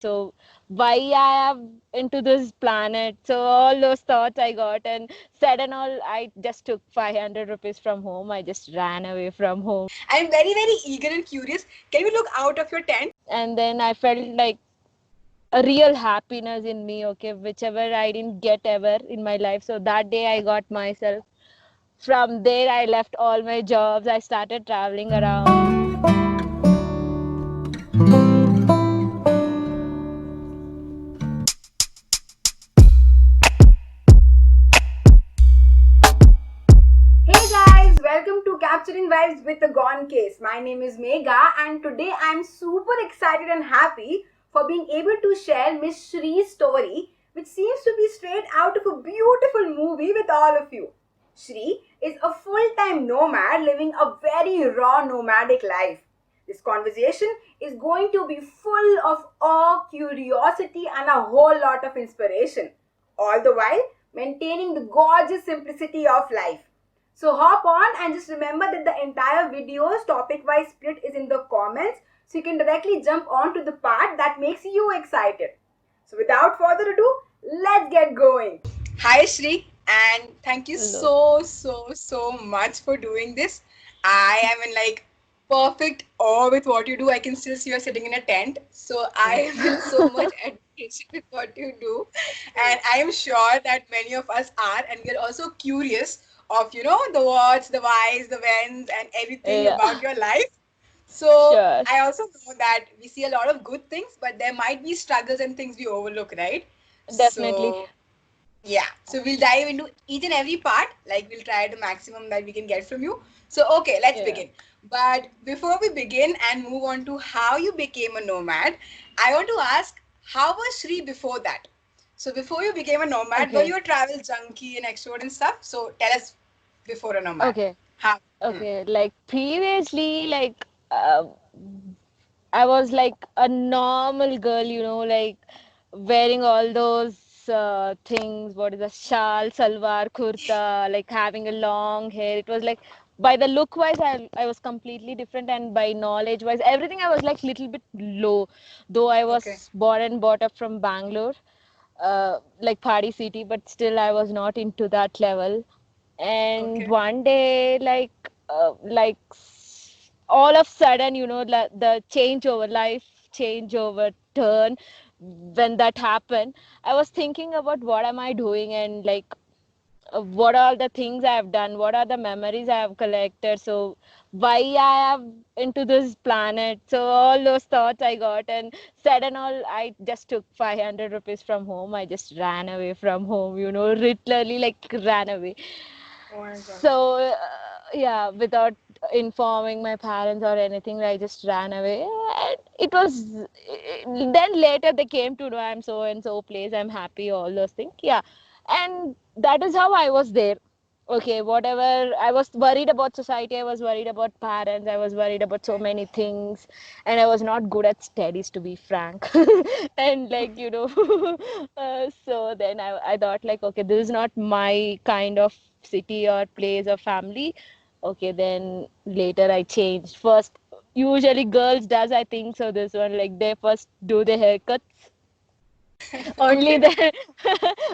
So why I am into this planet? So all those thoughts I got, and said and all, I just took 500 rupees from home. I just ran away from home. I'm very, very eager and curious. Can we look out of your tent? And then I felt like a real happiness in me, okay, whichever I didn't get ever in my life. So that day I got myself. From there, I left all my jobs. I started traveling around. Hey guys, welcome to Capturing Vibes with the Gone Case. My name is Megha, and today I'm super excited and happy for being able to share Miss Shree's story, which seems to be straight out of a beautiful movie with all of you. Shree is a full time nomad living a very raw nomadic life. This conversation is going to be full of awe, curiosity, and a whole lot of inspiration, all the while maintaining the gorgeous simplicity of life. So hop on and just remember that the entire video's topic wise split is in the comments, so you can directly jump on to the part that makes you excited. So without further ado, let's get going. Hi Shri, and thank you Hello. so much for doing this. I am in like perfect awe with what you do. I can still see you sitting in a tent. So I am in so much admiration with what you do. And I am sure that many of us are, and we are also curious of, the what's, the whys, the whens, and everything Yeah, about your life. So sure, I also know that we see a lot of good things, but there might be struggles and things we overlook, right? definitely. So yeah, so we'll dive into each and every part. Like we'll try the maximum that we can get from you. So okay, let's Yeah. begin. But before we begin and move on to how you became a nomad, I want to ask how was Shri before that? So before you became a nomad, were Okay. you a travel junkie and extrovert and stuff? So tell us before a nomad. Okay. How? Hmm. Okay. Like previously, I was like a normal girl, like wearing all those things. What is a shawl, salwar, kurta, like having a long hair. It was like by the look wise, I was completely different, and by knowledge wise, everything I was like little bit low. Though I Okay. was born and brought up from Bangalore, like party city, but still I was not into that level. And Okay. one day, all of sudden, the changeover, life changeover turn, when that happened, I was thinking about what am I doing, and like what are the things I have done, what are the memories I have collected, so why I am into this planet. So all those thoughts I got, and said and all, I just took 500 rupees from home. I just ran away from home, literally like ran away. Oh my god. So yeah, without informing my parents or anything, I just ran away. And it was then later they came to know I'm so and so place, I'm happy, all those things. Yeah, and that is how I was there. Okay, whatever, I was worried about society, I was worried about parents, I was worried about so many things, and I was not good at studies, to be frank. And so then I thought like, okay, this is not my kind of city or place or family. Okay, then later I changed. First, usually girls does, I think so, this one, like they first do the haircuts. Only Okay. then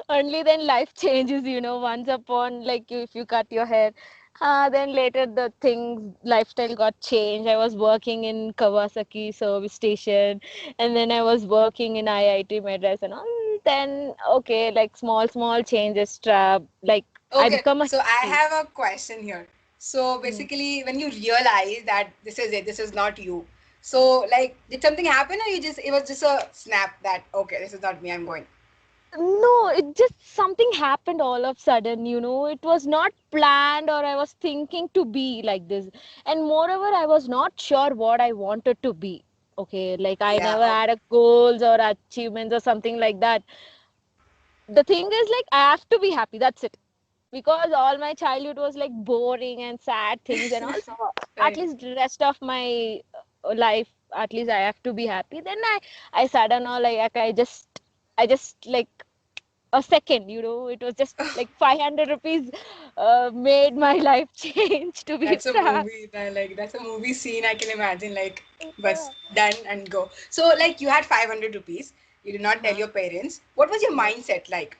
only then life changes, once upon, like, if you cut your hair, then later the things, lifestyle got changed. I was working in Kawasaki service station, and then I was working in IIT Madras and all. Then okay, like small changes, like I Okay, become a so I hippie. have a question here. So Mm. basically, when you realize that this is it, this is not you. So like, did something happen, or it was just a snap that okay, this is not me, I'm going. No, it just something happened all of sudden, it was not planned, or I was thinking to be like this. And moreover, I was not sure what I wanted to be. Okay, like I Yeah. never had a goals or achievements or something like that. The thing is, like, I have to be happy. That's it. Because all my childhood was like boring and sad things, and also at Right. least the rest of my life, at least I have to be happy. Then I sat down all like I just like a second, it was just like 500 rupees made my life change, to be That's a frank. movie. That's a movie scene I can imagine. Like, but Yeah. done and go. So like you had 500 rupees. You did not tell Huh. your parents. What was your Yes. mindset like?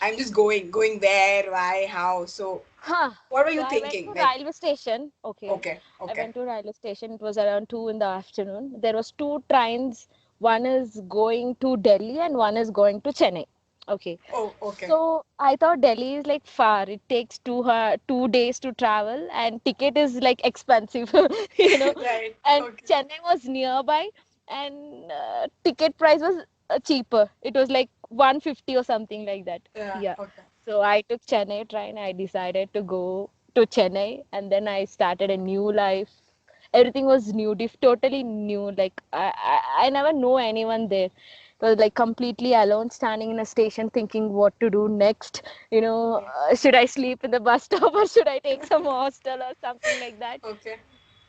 I'm just going where, why, how? So Huh. what were So you I went thinking? to Like, railway station. Okay. okay, I okay. went to railway station. It was around 2 in the afternoon. There was two trains. One is going to Delhi and one is going to Chennai. Okay. Oh, okay. So I thought Delhi is like far. It takes 2 days to travel and ticket is like expensive, you know. Right. And Okay. Chennai was nearby and ticket price was cheaper. It was like 150 or something like that. Yeah. Yeah. Okay. So I took Chennai train. I decided to go to Chennai and then I started a new life. Everything was new, totally new. Like I never know anyone there. It was like completely alone, standing in a station, thinking what to do next. Okay. Should I sleep in the bus stop or should I take some hostel or something like that? Okay.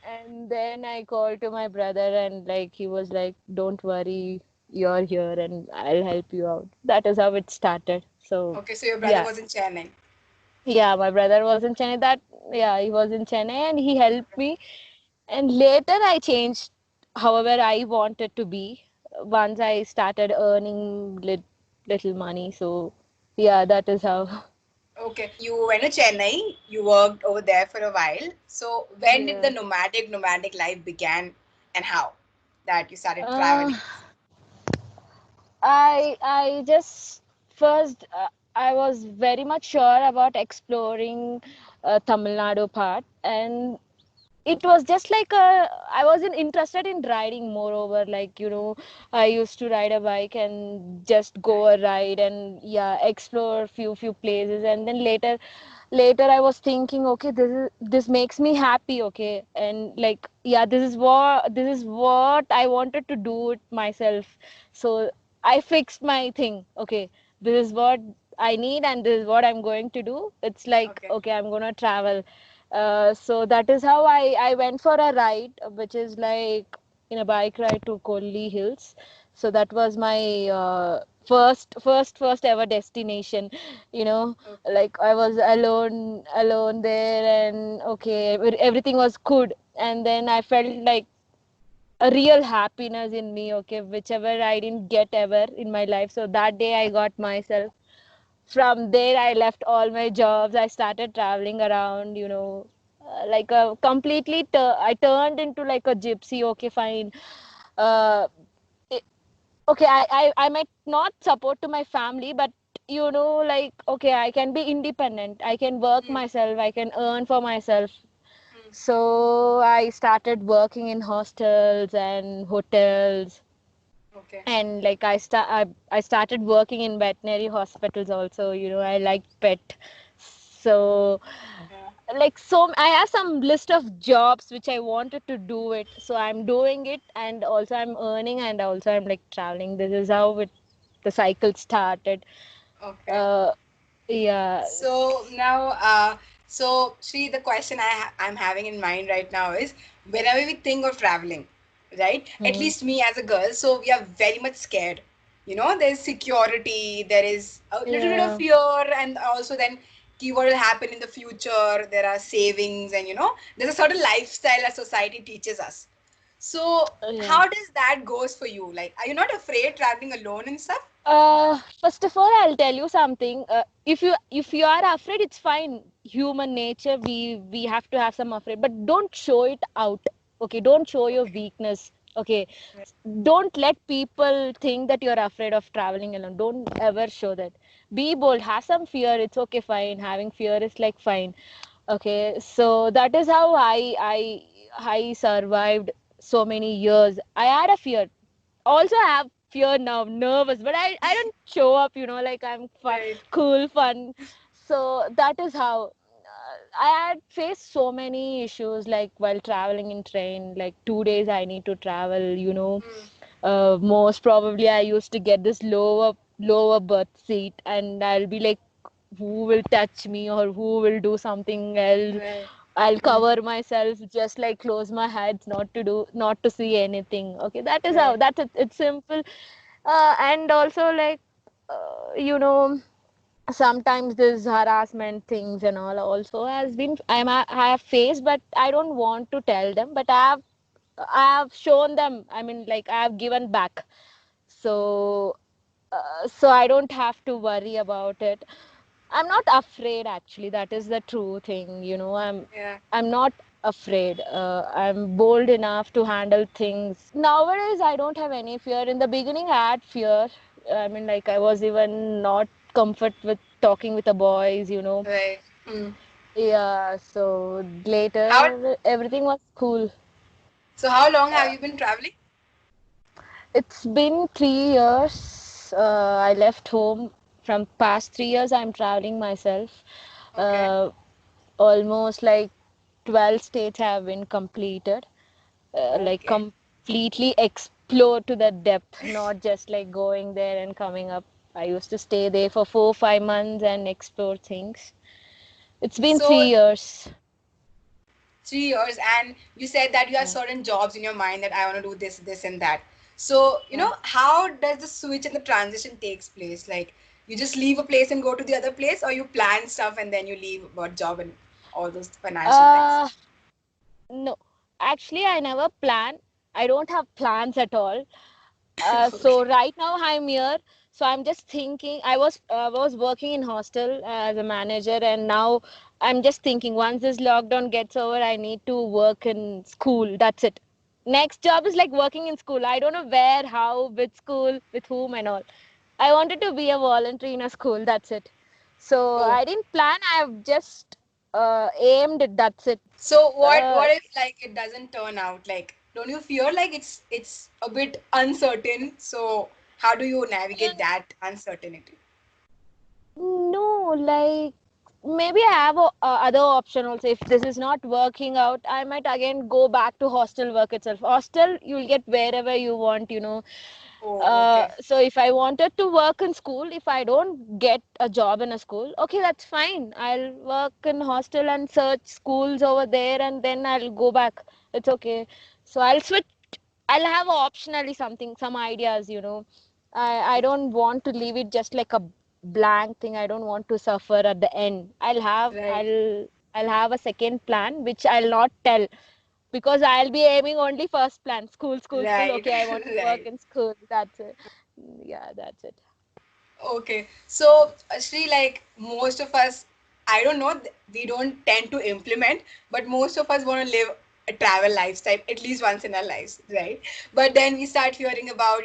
And then I called to my brother and like he was like, "Don't worry, you're here and I'll help you out." That is how it started. So Okay. So your brother yeah. was in Chennai. Yeah, my brother was in Chennai. Yeah, he was in Chennai and he helped me. And later I changed however I wanted to be once I started earning little money. So, yeah, that is how. Okay. You went to Chennai. You worked over there for a while. So when did the Yeah. nomadic life began, and how that you started Uh, traveling? I just first I was very much sure about exploring Tamil Nadu part, and it was just like I wasn't interested in riding. Moreover, like I used to ride a bike and just go Right. a ride and yeah, explore few places. And then later I was thinking, okay, this makes me happy, okay, and like yeah, this is what I wanted to do it myself. So I fixed my thing. Okay, this is what I need and this is what I'm going to do. It's like Okay. okay, I'm gonna travel. So that is how I went for a ride, which is like in a bike ride to Kolli Hills. So that was my first ever destination. You know, Okay. like I was alone there, and okay, everything was good. And then I felt like a real happiness in me. Okay, whichever I didn't get ever in my life. So that day I got myself. From there I left all my jobs. I started traveling around, like a I turned into like a gypsy. Okay, fine. uh it, okay, I might not support to my family, but like okay, I can be independent, I can work Hmm. myself, I can earn for myself. Hmm. So I started working in hostels and hotels, Okay. and like I started working in veterinary hospitals also. I like pet. So Yeah. like I have some list of jobs which I wanted to do it, so I'm doing it, and also I'm earning, and also I'm like traveling. This is how the cycle started. Okay. uh yeah. So now, so Shri, the question I'm having in mind right now is whenever we think of traveling, right? At Hmm. least me as a girl, so we are very much scared. There's security, there is a little bit of Yeah. fear, and also then what will happen in the future. There are savings, and there's a certain lifestyle that society teaches us. So Yeah. how does that goes for you? Like, are you not afraid traveling alone and stuff? First of all, I'll tell you something. If you are afraid, it's fine. Human nature, we have to have some afraid, but don't show it out. Okay, don't show your Okay. weakness. Okay, don't let people think that you're afraid of traveling alone. Don't ever show that. Be bold. Have some fear. It's okay, fine. Having fear is like fine. Okay, so that is how I survived so many years. I had a fear, also have fear now, nervous, but I don't show up, like I'm fun, Right. cool, fun. So that is how I had faced so many issues, like while traveling in train, like 2 days I need to travel, Mm. most probably I used to get this lower berth seat, and I'll be like, who will touch me or who will do something else. Right. I'll Mm. cover myself, just like close my head, not to see anything. Okay, that is how. Right. That's it. It's simple. And also like, you know. sometimes this harassment things and all also has been I have faced, but I don't want to tell them, but I have shown them, I mean, like, I have given back. So so I don't have to worry about it. I'm not afraid, actually. That is the true thing, Yeah. I'm not afraid. I'm bold enough to handle things. Nowadays, I don't have any fear. In the beginning, I had fear. I mean, like, I was even not comfort with talking with the boys. Right. Hmm. Yeah, so How later everything was cool. so how long have Uh, you been traveling? it's been 3 years. I left home. From past 3 years, I'm traveling myself. Okay. Uh, Almost like 12 states have been completed. Like Okay. completely explore to the depth, not just like going there and coming up. I used to stay there for 4 5 months and explore things. It's been So 3 years. 3 years, and you said that you have Yeah. certain jobs in your mind that I want to do this, this, and that. So, Yeah. how does the switch and the transition takes place? Like, you just leave a place and go to the other place, or you plan stuff and then you leave about job and all those financial things? Uh, no, actually, I never plan. I don't have plans at all. So Okay. right now I'm here. So I'm just thinking. I was working in hostel as a manager, and now I'm just thinking. Once this lockdown gets over, I need to work in school. That's it. Next job is like working in school. I don't know where, how, which school, with whom, and all. I wanted to be a volunteer in a school. That's it. So Oh, I didn't plan. I've just aimed it. That's it. so what? Uh, What if like it doesn't turn out? Like, don't you fear like it's a bit uncertain? So how do you navigate that uncertainty? No, like maybe I have other option also. If this is not working out, I might again go back to hostel work itself. Hostel, you'll get wherever you want. Oh, okay. So if I wanted to work in school, if I don't get a job in a school, okay, that's fine. I'll work in hostel and search schools over there, and then I'll go back. It's okay. So I'll switch. I'll have optionally something, some ideas. I don't want to leave it just like a blank thing. I don't want to suffer at the end. Right. I'll have a second plan which I'll not tell, because I'll be aiming only first plan. School, school, school. Right. Okay, I want to work Right. in school. That's it. Yeah, that's it. Okay, so Shri, like most of us, I don't know, we don't tend to implement, but most of us want to live a travel lifestyle at least once in our lives, right? But then we start hearing about,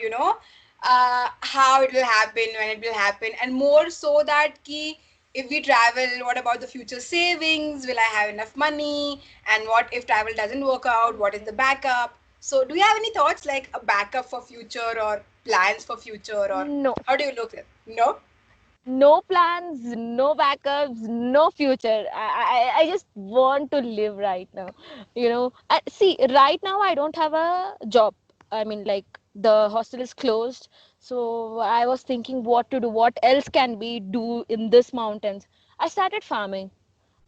how it will happen, when it will happen, and more so that ki, if we travel, what about the future savings? Will I have enough money? And what if travel doesn't work out? What is the backup? So, do you have any thoughts like a backup for future or plans for future, or No. how do you look at it? No? No plans, no backups, no future. I just want to live right now. See, right now I don't have a job. I mean, like, the hostel is closed. So I was thinking what to do, what else can we do in this mountains. I started farming.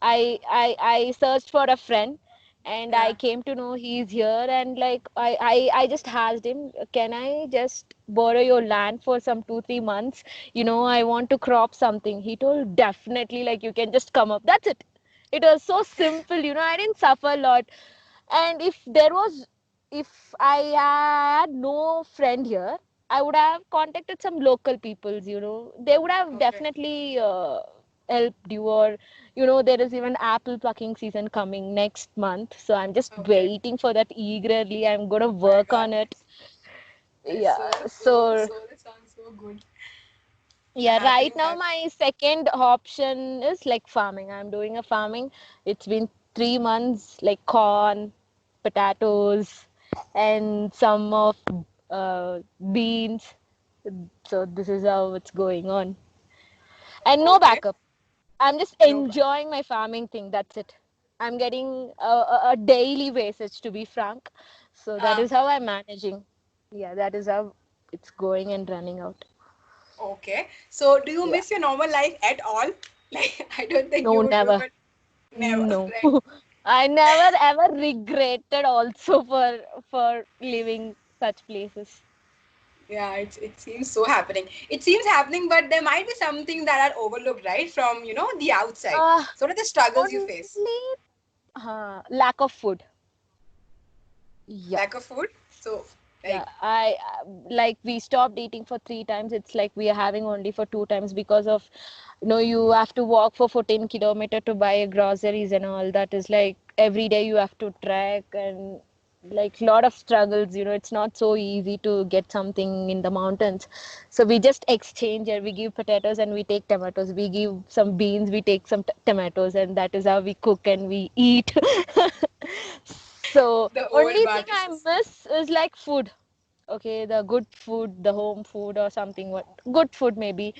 I searched for a friend, and I Yeah. came to know he's here, and like I just asked him, can I just borrow your land for some 2 3 months? I want to crop something. He told, definitely, like, you can just come up. That's it. It was so simple. I didn't suffer a lot. And if I had no friend here, I would have contacted some local peoples. They would have Okay. definitely helped you. Or there is even apple plucking season coming next month, so I'm just Okay. waiting for that eagerly. I'm gonna My work God, on it. that's Yeah, so so that sounds so good. yeah, Happy right to now have. my second option is like farming. I'm doing a farming. It's been 3 months, like corn, potatoes, and some of beans. So this is how it's going on. And no Okay. backup. I'm just No bad. enjoying my farming thing. That's it. I'm getting a daily basis, to be frank. So that Uh, is how I'm managing. Yeah, that is how it's going and running out. okay. So, do you Yeah. miss your normal life at all? Like, I don't think No, you would do, never. but never, No. right? I never ever regretted also for leaving such places. Yeah, it seems so happening. It seems happening, but there might be something that are overlooked, right? From the outside. Uh, So what are the struggles you face? only lack of food. Yeah. Lack of food. So Yeah, like I like we stopped eating for 3 times. It's like we are having only for 2 times because of, you have to walk for 14 kilometer to buy groceries and all. That is like every day you have to trek and like lot of struggles. It's not so easy to get something in the mountains. So we just exchange it. We give potatoes and we take tomatoes. We give some beans, we take some tomatoes, and that is how we cook and we eat. So the old only bar thing I dishes. miss is like food. Okay, the good food, the home food or something, what good food maybe.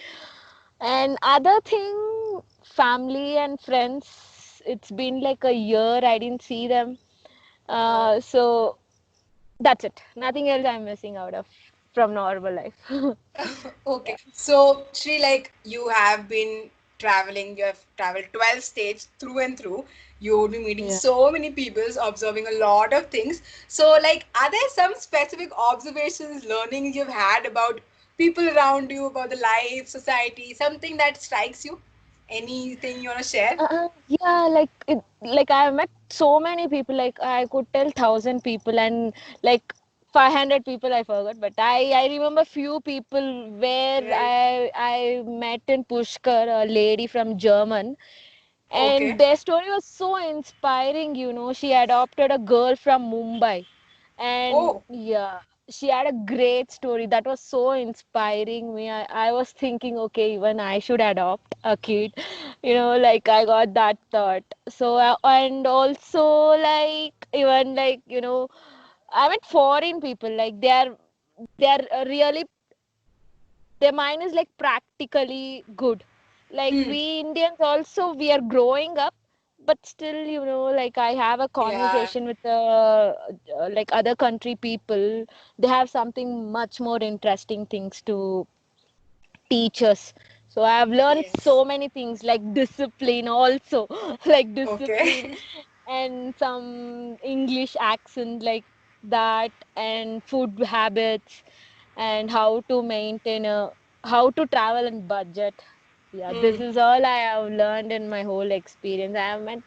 And other thing, family and friends, it's been like a year I didn't see them. Uh-huh. So that's it. Nothing else I'm missing out of from normal life. Okay. So, Shri, like you have been traveling, you have traveled 12 states through and through. You'll be meeting Yeah. so many people, observing a lot of things. So, like, are there some specific observations, learnings you've had about people around you, about the life, society, something that strikes you? Anything you want to share? Yeah, like I have met so many people. Like I could tell 1,000 people and like 500 people I forgot, but I remember few people where Right. I met in Pushkar, a lady from German, and Okay. their story was so inspiring. She adopted a girl from Mumbai, and Oh, yeah, she had a great story that was so inspiring me. I was thinking, okay, even I should adopt a kid. Like I got that thought. So and also like even like I met foreign people, like they are really, their mind is like practically good. Like hmm. we Indians also, we are growing up, but still, like I have a Yeah. conversation with like other country people. They have something much more interesting things to teach us. So I have learned Yes. so many things like discipline also, like discipline Okay. and some English accent like that, and food habits, and how to maintain how to travel and budget. Yeah, this Hmm. is all I have learned in my whole experience. I have met,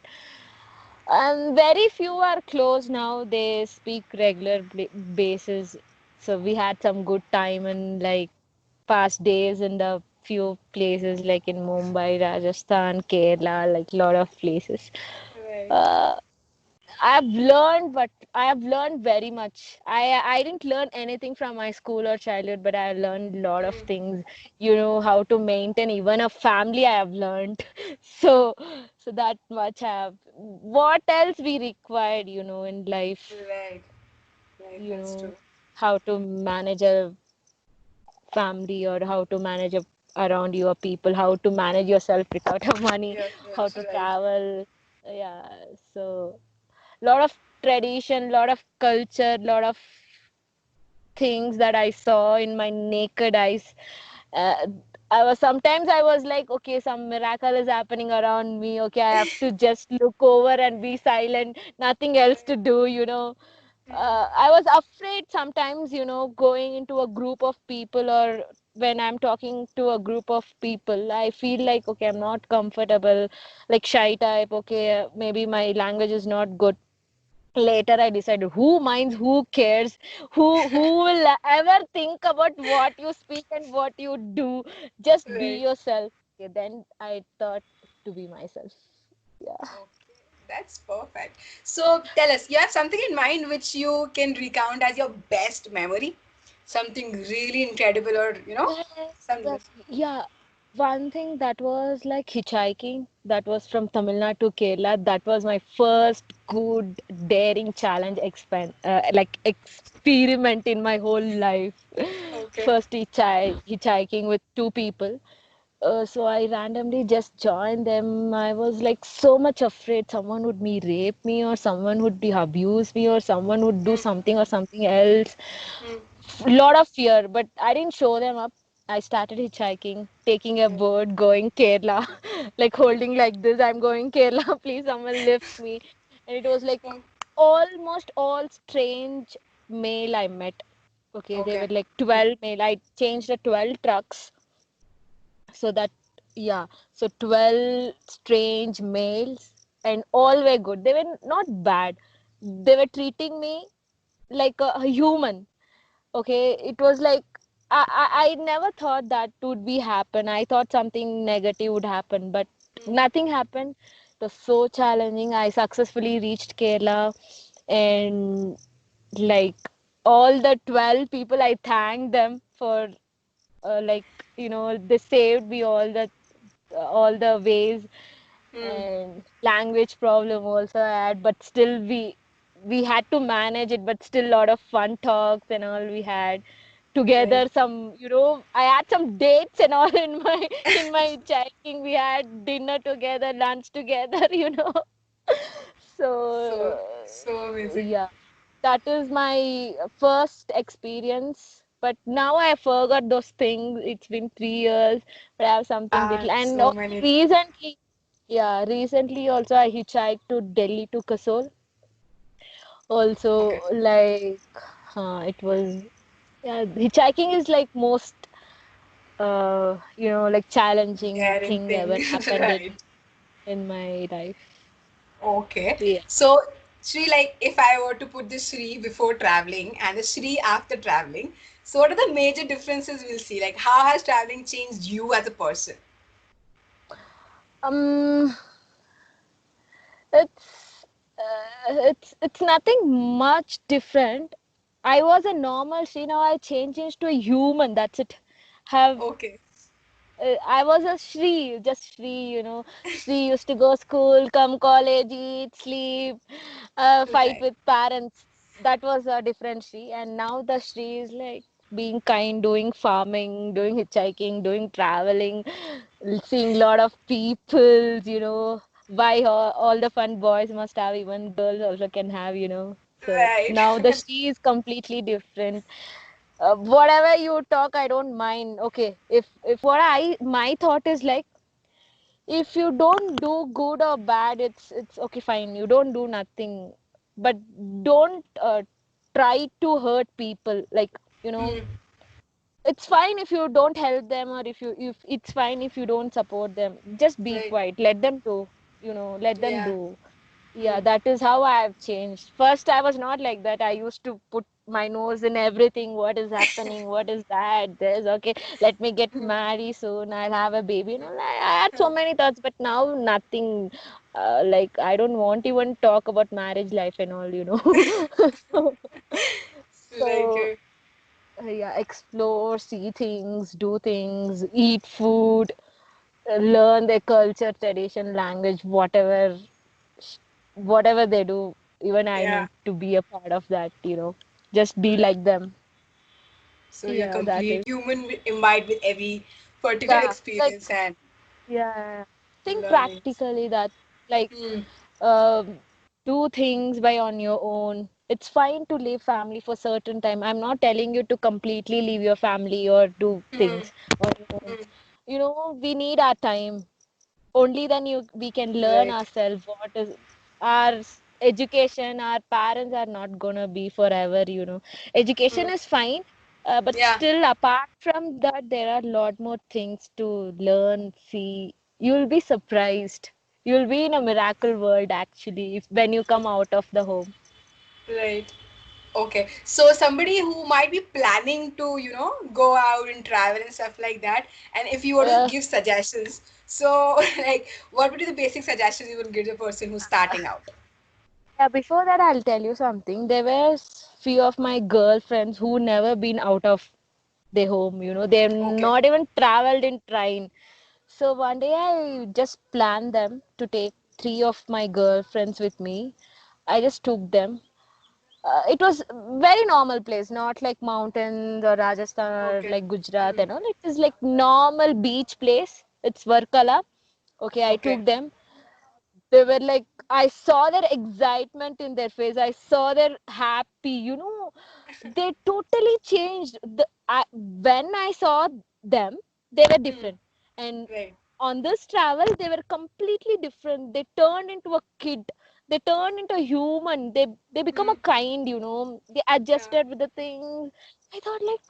and very few are close now. They speak regular basis. So we had some good time and like past days in the few places like in Mumbai, Rajasthan, Kerala, like lot of places. Right. Uh, I have learned very much. I didn't learn anything from my school or childhood, but I learned a lot of Hmm. things. How to maintain even a family. I have learned. So so that much I have. What else we required, in life? Right. Right. You That's know, true. how to manage a family or how to manage around your people, how to manage yourself without money, Yes, how yes, to right. travel. Yeah, so lot of tradition, lot of culture, lot of things that I saw in my naked eyes. Uh, I was like, okay, some miracle is happening around me. Okay, I have to just look over and be silent, nothing else to do. I was afraid sometimes, going into a group of people or when I'm talking to a group of people, I feel like, okay, I'm not comfortable, like shy type. Okay, maybe my language is not good. Later I decided, who minds, who cares, who will ever think about what you speak and what you do. Just be Right. yourself. Okay, then I thought to be myself. Yeah. Okay, that's perfect. So tell us, you have something in mind which you can recount as your best memory? Something really incredible or, something. Yeah, one thing that was like hitchhiking, that was from Tamil Nadu to Kerala. That was my first good daring challenge like experiment in my whole life. Okay. First hitchhiking with two people. So I randomly just joined them. I was like so much afraid someone would me rape me or someone would be abuse me or someone would do Hmm. something or something else. Hmm. Lot of fear, but I didn't show them up. I started hitchhiking, taking a Yeah. boat, going Kerala, like holding like this. I'm going Kerala, please someone lift me. And it was like Oh, almost all strange male I met. Okay, they were Okay. like 12 male. I changed the 12 trucks so that, yeah, so 12 strange males, and all were good. They were not bad. They were treating me like a human. Okay, it was like I never thought that would be happen. I thought something negative would happen, but nothing happened. It was so challenging. I successfully reached Kerala, and like all the 12 people, I thanked them for like, they saved me all the ways. Hmm. And language problem also I had, but still we had to manage it, but still a lot of fun talks and all we had Right. together. Some, I had some dates and all in my checking. We had dinner together, lunch together. So, So so amazing. yeah, that is my first experience. But now I forgot those things. It's been 3 years, but I have something little. And So also many. recently, yeah, recently also I hitchhiked to Delhi to Kasol. Okay. Also, like, it was, yeah, hitchhiking is like most, like challenging Daring thing thing. ever happened Right. in my life. Okay. Yeah. So, Shri, like if I were to put the Shri before traveling and the Shri after traveling, so what are the major differences we'll see? Like how has traveling changed you as a person? Um, it's nothing much different. I was a normal Shri, now I changed into a human. That's it. Have Okay. I was a Shri, just Shri, Shri used to go school, come college, eat, sleep, fight Right. with parents. That was a different Shri. And now the Shri is like being kind, doing farming, doing hitchhiking, doing traveling, seeing a lot of people. Why all the fun boys must have, even girls also can have. So Right. now the Shri is completely different. Whatever you talk, I don't mind. Okay, if what I my thought is like, if you don't do good or bad, it's okay, fine. You don't do nothing, but don't try to hurt people. Like, you know, Hmm. it's fine if you don't help them, or if it's fine if you don't support them. Just be Right. quiet. Let them do. Let them Yeah. do. Hmm. Yeah, that is how I have changed. First, I was not like that. I used to put my nose in everything. What is happening? What is that? There's okay. Let me get married soon. I'll have a baby. I had so many thoughts, but now nothing. Like, I don't want to even talk about marriage life and all. so, Like so yeah, explore, see things, do things, eat food, learn their culture, tradition, language, whatever they do. Even I yeah. need to be a part of that. Just be Right. like them. So you're Yeah, that complete is. human imbibed with every particular Yeah, like, experience and yeah. Think learnings. practically that, like, Hmm. um, do things by on your own. It's fine to leave family for certain time. I'm not telling you to completely leave your family or do Hmm. things on your own. Hmm. We need our time. Only then we can learn Right. ourselves what is our education. Our parents are not gonna be forever. Education Hmm. is fine, but Yeah. still, apart from that, there are a lot more things to learn, see. You'll be surprised. You'll be in a miracle world actually when you come out of the home. Right. Okay. So somebody who might be planning to, go out and travel and stuff like that, and if you were to uh, give suggestions, so like what would be the basic suggestions you would give the person who's starting out? yeah, before that, I'll tell you something. There were few of my girlfriends who never been out of their home. They've Okay. not even traveled in train. So one day I just planned them to take three of my girlfriends with me. I just took them. It was very normal place, not like mountains or Rajasthan or Okay. like Gujarat Hmm. and all. It is like normal beach place. It's Varkala. Okay, I Okay. took them. They were like, I saw their excitement in their face. I saw their happy. They totally changed. When I saw them, they were Hmm. different. And Right. on this travel, they were completely different. They turned into a kid. They turned into a human. They become Hmm. a kind. They Yeah. adjusted with the things. I thought like,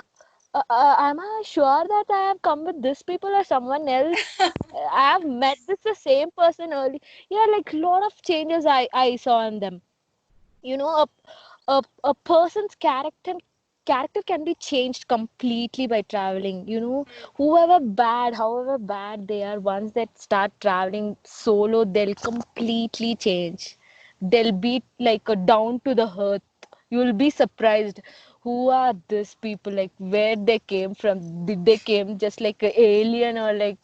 am I sure that I have come with this people or someone else? I have met this the same person early. Yeah, like lot of changes I saw in them. You know, a person's character can be changed completely by traveling. You know, however bad they are, once they start traveling solo, they'll completely change. They'll be like a down to the earth. You'll be surprised. Who are these people? Like where they came from? Did they came just like an alien, or like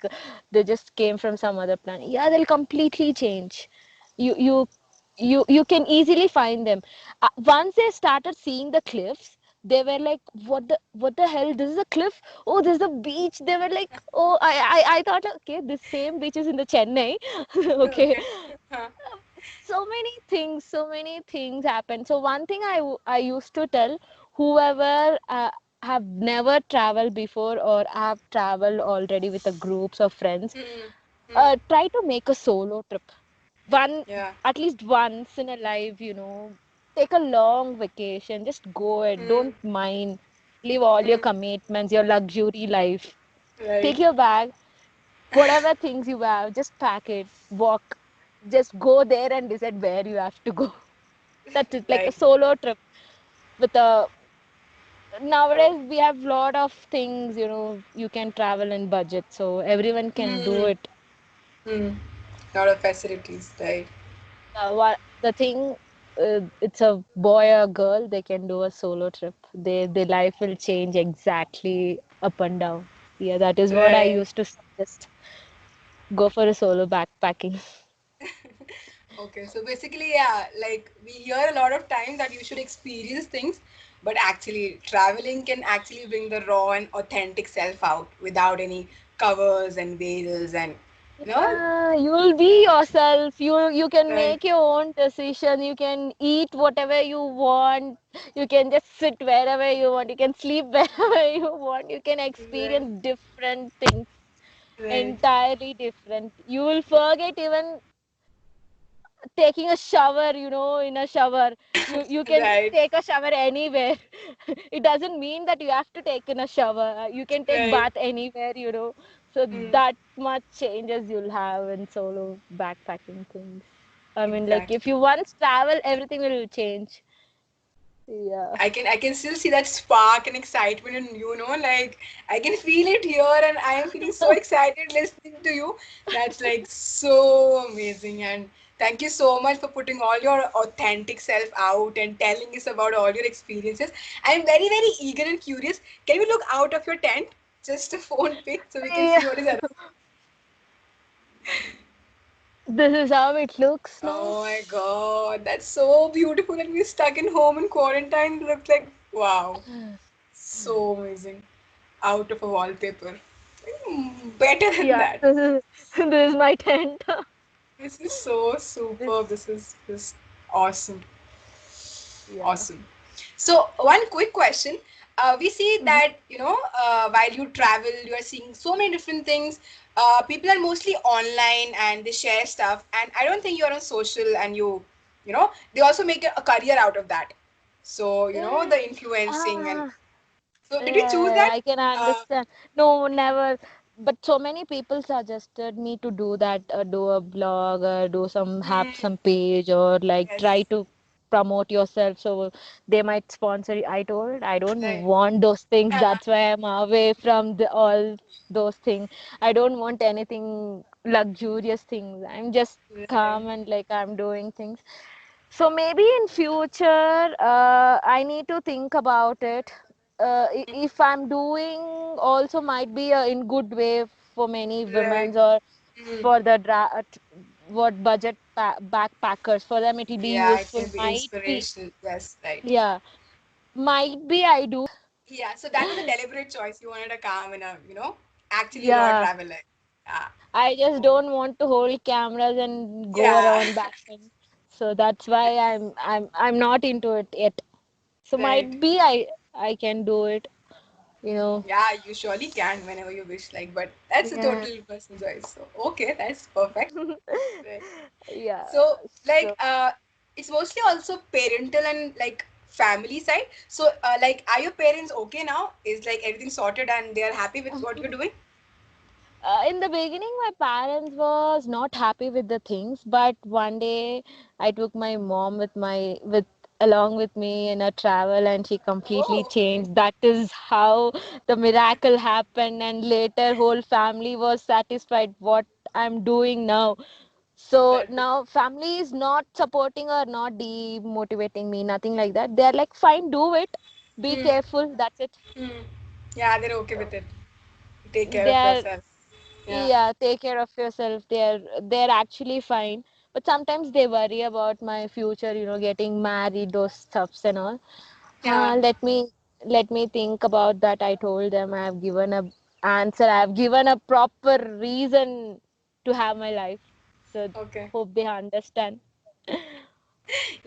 they just came from some other planet? Yeah, they'll completely change. You you you you can easily find them. Once they started seeing the cliffs, they were like, what the hell, this is a cliff, oh, this is a beach. They were like, oh, I thought, okay, this same beach is in the Chennai. Okay. Okay. Huh. So many things happen. So one thing I used to tell whoever have never traveled before or have traveled already with a groups of friends, Hmm. Hmm. try to make a solo trip. One, Yeah. at least once in a life, take a long vacation, just go it, Hmm. don't mind, leave all your Hmm. commitments, your luxury life, Right. take your bag, whatever things you have, just pack it, walk, just go there and decide where you have to go. That's it, like a Right. solo trip with a nowadays we have lot of things, you can travel in budget, so everyone can do Hmm. it. Hmm. Lot of facilities, right? The thing, it's a boy or girl, they can do a solo trip. Their life will change exactly up and down. Yeah, that is what I Right. used to suggest. Go for a solo backpacking. Okay, so basically, yeah, like we hear a lot of time that you should experience things, but actually, traveling can actually bring the raw and authentic self out without any covers and veils and you know. Yeah, you'll be yourself. You can Right, make your own decision. You can eat whatever you want. You can just sit wherever you want. You can sleep wherever you want. You can right, experience different things, right, entirely different. You will forget even taking a shower, in a shower. You can right, take a shower anywhere. It doesn't mean that you have to take in a shower. You can take right. bath anywhere. So Hmm, that much changes you'll have in solo backpacking things. I mean, like if exactly. you once travel, everything will change. Yeah. I can still see that spark and excitement in you know, like I can feel it here and I am feeling so excited listening to you. That's like so amazing and thank you so much for putting all your authentic self out and telling us about all your experiences. I'm very, very eager and curious. Can we look out of your tent? Just a phone pic so we can Yeah. see what is around. This is how it looks now. Oh my god, that's so beautiful and we're stuck in home in quarantine. It looks like wow. So amazing. Out of a wallpaper. Better than Yeah, that. this is my tent. This is so This, superb. This is just awesome. yeah. Awesome. So, one quick question. We see Mhm. that, while you travel, you are seeing so many different things. People are mostly online and they share stuff. And I don't think you're on social and they also make a career out of that. So, Yeah. the influencing. And Ah. so, did you choose Yeah, that? I can Uh, understand. No, never. But so many people suggested me to do that, do a blog, do have hmm, some page, or like try yes. to promote yourself. So they might sponsor you. I told I don't Right. want those things. That's why I'm away from all those things. I don't want anything luxurious things. I'm just Right. calm and like I'm doing things. So maybe in future, I need to think about it. If I'm doing, also might be in good way for many Right. women's, or Mm. for the what budget backpackers. For them, it will be Yeah, it useful. can be Might be, inspirational. Yes, right. yeah, might be I do. Yeah, so that was a deliberate choice. You wanted a calm and actually raw Yeah, traveler. Yeah. I just Oh, don't want to hold cameras and go yeah. around backpacking. So that's why I'm not into it yet. So Right. might be I can do it, you know. Yeah, you surely can whenever you wish, like, but that's a Yeah. total personal choice. So, okay, that's perfect. Right. Yeah. So, like, So it's mostly also parental and like family side. So, like, are your parents okay now? Is like everything sorted and they are happy with what you're doing? In the beginning, my parents was not happy with the things, but one day I took my mom with along with me in a travel, and she completely Oh, changed. That is how the miracle happened, and later whole family was satisfied what I'm doing now. So that is. now family is not supporting or not demotivating me, nothing like that. They are like, fine, do it, be Hmm. careful, that's it. Hmm. Yeah, they're okay with So it. Take care they of are, yourself. Yeah. yeah, take care of yourself. They're actually fine. But sometimes they worry about my future, getting married, those stuffs and all. Yeah. Let me think about that. I told them I have given a answer. I have given a proper reason to have my life. So Okay. hope they understand.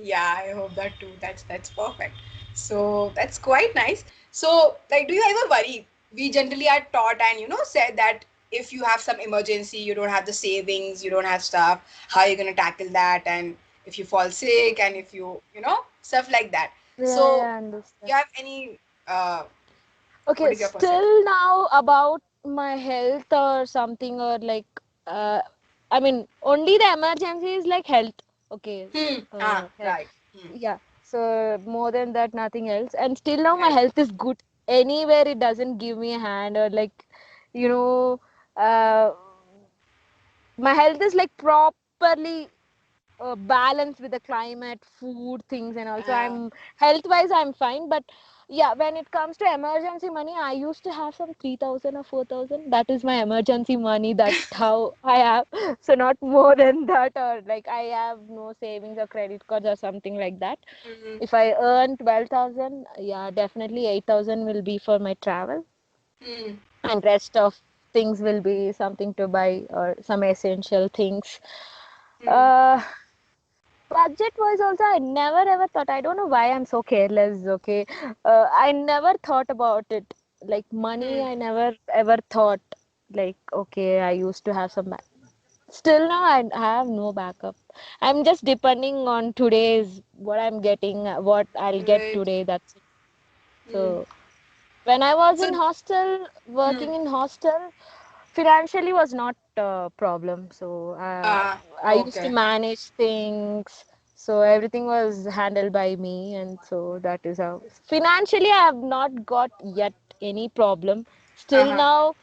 Yeah, I hope that too. That's perfect. So that's quite nice. So, like, do you ever worry? We generally are taught and said that if you have some emergency, you don't have the savings, you don't have stuff, how are you gonna tackle that? And if you fall sick and if you stuff like that. Yeah, So, I you understand. have any what Okay, is your perception? still now about my health or something, or like, uh, I mean, only the emergency is like health. Okay, Hmm. Ah, right. Hmm. yeah. So more than that, nothing else. And still now my Right. health is good. Anywhere it doesn't give me a hand, or like, you know, uh, my health is like properly balance with the climate, food, things, and also Uh, I'm health wise I'm fine. But yeah, when it comes to emergency money, I used to have some 3,000 or 4,000. That is my emergency money. That how I have. So not more than that, or like I have no savings or credit cards or something like that. mm, If I earn 12,000, yeah, definitely 8,000 will be for my travel, mm, and rest of things will be something to buy or some essential things. mm, Uh, Budget wise also, I never ever thought. I don't know why I'm so careless. Okay, I never thought about it. Like money, mm, I never ever thought. Like, okay, I used to have some. Still now, I have no backup. I'm just depending on today's what I'm getting, what I'll get right. today. That's it. Mm. So when I was So, in hostel, mm, working in hostel, financially was not a problem. So I used to okay. manage things. So everything was handled by me, and so that is how. Financially, I have not got yet any problem. Still Uh-huh. now,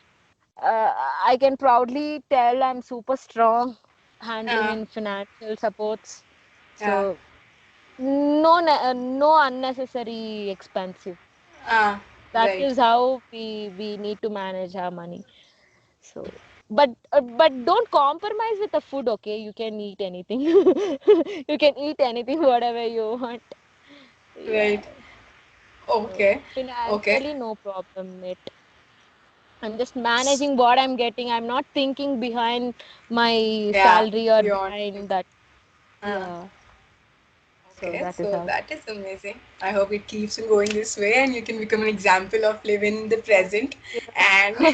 I can proudly tell I'm super strong handling Uh, in financial supports. yeah. So no unnecessary expensive. Uh, That right. is how we need to manage our money. So, but don't compromise with the food, okay? You can eat anything. You can eat anything, whatever you want. Right. Yeah. So Okay. Okay. financially, no problem. I'm just managing what I'm getting. I'm not thinking behind my Yeah. salary or Beyond this. behind that. Uh, Yeah. So okay. that is So how. that is amazing. I hope it keeps on going this way and you can become an example of living in the present and Yeah.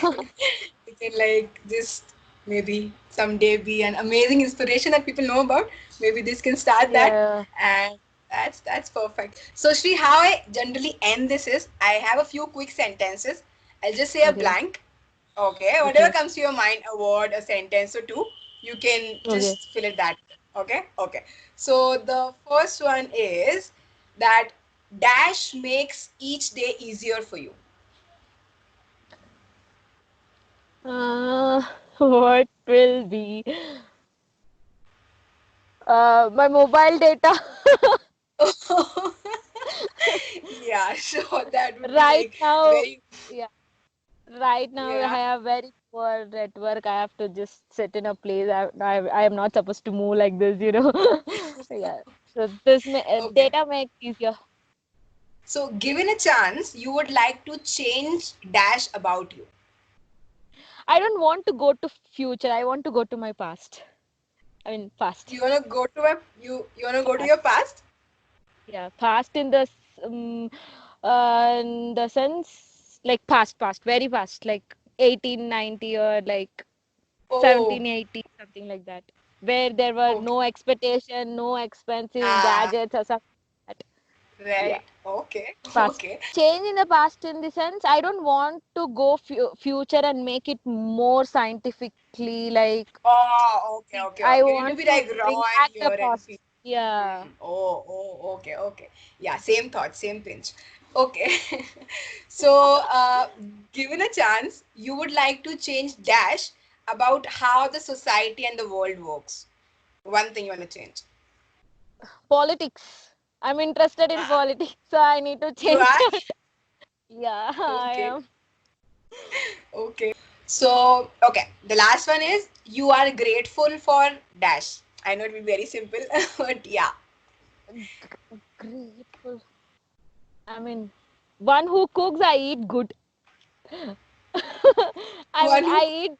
you can like just maybe someday be an amazing inspiration that people know about. Maybe this can start that Yeah. and that's perfect. So Shri, how I generally end this is I have a few quick sentences. I'll just say a Okay. blank. Okay, whatever Okay. comes to your mind, a word, a sentence or two, you can Okay. just fill it that. Okay, okay. So the first one is that dash makes each day easier for you. Uh, what will be my mobile data? Yeah, sure. That would be Right like now, very, yeah, right now I yeah. have very poor network. I have to just sit in a place. I am not supposed to move like this. Yeah. So Okay. data makes easier. So, given a chance, you would like to change dash about you. I don't want to go to future. I want to go to my past. I mean, past. You wanna go to you wanna go to your Past. past? Yeah, past in the sense like past, very past, like 1890 or like Oh, 1780, something like that, where there were okay. no expectation, no expensive Ah, gadgets or something like that. Yeah. right. Okay. Past. Okay. Change in the past in the sense I don't want to go future and make it more scientifically like Oh, okay, thing. okay, I okay. You need to want be to like raw bring and back the here and feel. past. Yeah. Okay, okay. Yeah, same thought, same pinch. Okay. So, given a chance, you would like to change dash about how the society and the world works. One thing you want to change. Politics. I'm interested in Ah, politics, so I need to you change are? that. Yeah, I Okay, am. okay. So, okay, the last one is you are grateful for dash. I know it will be very simple, but yeah. Grateful. I mean, one who cooks, I eat good. I mean, One who. I eat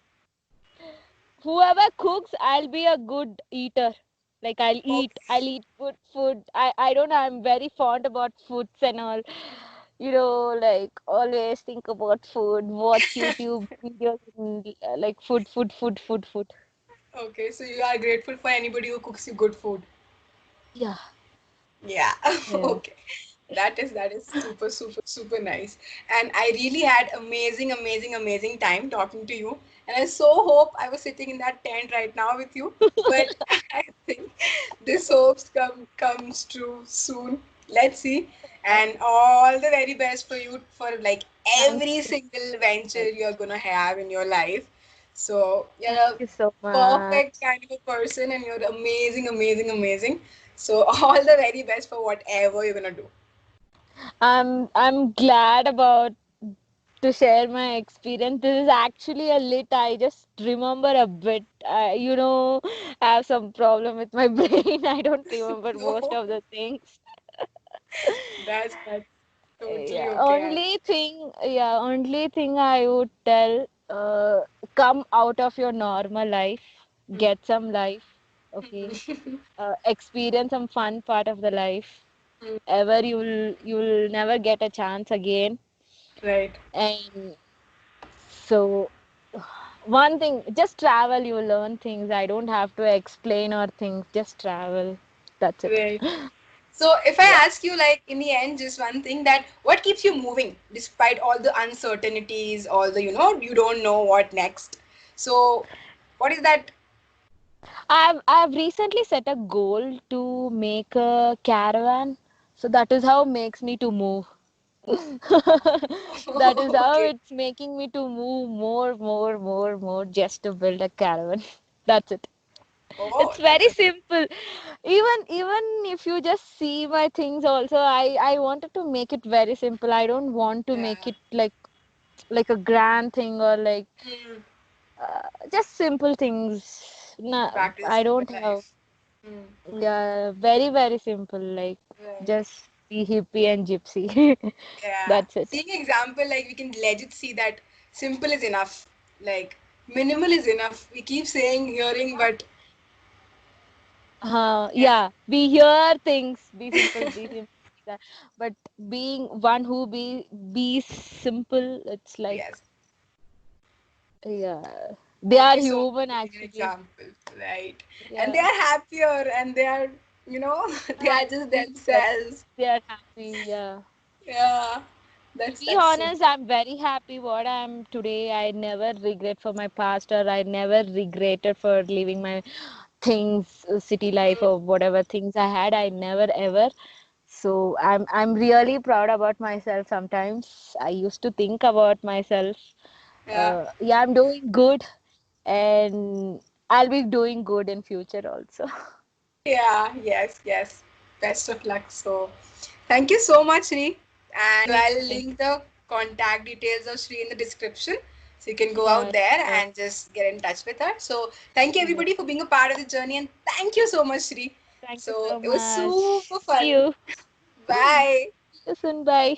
whoever cooks, I'll be a good eater. Like I'll Okay. eat good food. I don't know, I'm very fond about foods and all. Like always think about food, watch YouTube videos, and, like food. Okay, so you are grateful for anybody who cooks you good food. Yeah, Yeah. yeah. Okay. That is super nice. And I really had amazing time talking to you. And I so hope I was sitting in that tent right now with you. But I think this hopes comes true soon. Let's see. And all the very best for you for like Thank every you. single venture you're gonna have in your life. So you're Thank a you so much. perfect kind of a person and you're amazing. So all the very best for whatever you're gonna do. I'm glad about to share my experience. This is actually a lit. I just remember a bit. I have some problem with my brain. I don't remember most No, of the things. that's totally Yeah, okay. only thing I would tell, come out of your normal life, get some life, okay, experience some fun part of the life. Ever you'll never get a chance again. Right, And so, one thing, just travel, you learn things. I don't have to explain or things, just travel. That's it. right. So if I Yeah. ask you like in the end just one thing that what keeps you moving despite all the uncertainties, all the you don't know what next. So what is that? I've recently set a goal to make a caravan. So that is how makes me to move. That is how Okay. it's making me to move more just to build a caravan. That's it. Oh, It's that's very amazing. simple. Even if you just see my things also, I wanted to make it very simple. I don't want to make Yeah. it like a grand thing or like Hmm. just simple things. Go No, back to the I simple don't have. life. Hmm. Yeah, very simple. Like Right. just be hippie and gypsy. Yeah. That's it. Seeing example, like we can legit see that simple is enough. Like minimal is enough. We keep saying, hearing, but yeah. Yeah, we hear things, be simple, like that. But being one who be simple, it's like, Yes. yeah, they Thank are you so much human for giving an actually. example. Right. And they Yeah, are happier and they are, they are just happy. Yes, themselves. they are happy. Yeah. Yeah. To That's be that's super. honest, I'm very happy what I am today. I never regret for my past, or I never regretted for leaving my things, city life, Mm, or whatever things I had. I never ever. So I'm really proud about myself. Sometimes I used to think about myself. yeah. Yeah, I'm doing good, and I'll be doing good in future also. Yeah, yes. Best of luck. So, thank you so much, Sri. And I'll Thank link the contact details of Sri in the description. So you can you. go Yeah, out there sure. and just get in touch with her. So, thank you Yeah. everybody for being a part of the journey and thank you so much, Sri. Thank you So, so it was much. super See fun. you. See Bye. you soon. Bye.